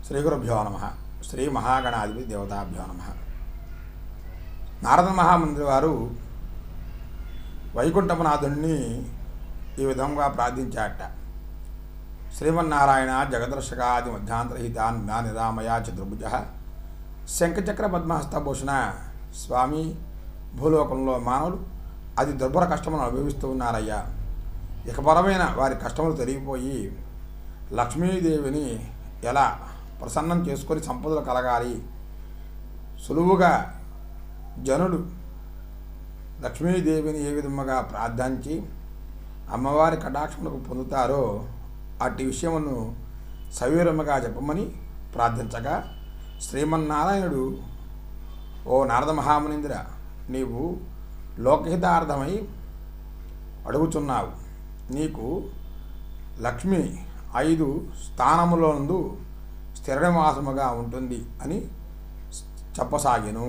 శ్రీగురుభ్యో నమ. శ్రీ మహాగణాధిపతి దేవతాభ్యో నమ. నారద మహామంత్రి వారు వైకుంఠపునాథుణ్ణి ఈ విధంగా ప్రార్థించాట. శ్రీమన్నారాయణ జగదర్శకాది మధ్యాంతరహితాన్ నా నిరామయ చతుర్భుజ శంఖచక్ర పద్మహస్తభూషణ స్వామి, భూలోకంలో మానవులు అతి దుర్భర కష్టములను అనుభవిస్తూ ఉన్నారయ్యా. ఇకపరమైన వారి కష్టములు తొలగిపోయి లక్ష్మీదేవిని ఎలా ప్రసన్నం చేసుకొని సంపదలు కలగాలి, సులువుగా జనులు లక్ష్మీదేవిని ఏ విధముగా ప్రార్థించి అమ్మవారి కటాక్షములకు పొందుతారో అట్టి విషయమును సవివరముగా చెప్పమని ప్రార్థించగా, శ్రీమన్నారాయణుడు, ఓ నారద మహామునీంద్ర, నీవు లోకహితార్థమై అడుగుచున్నావు. నీకు లక్ష్మి 5 స్థానములందు స్థిర నివాసముగా ఉంటుంది అని చెప్పసాగెను.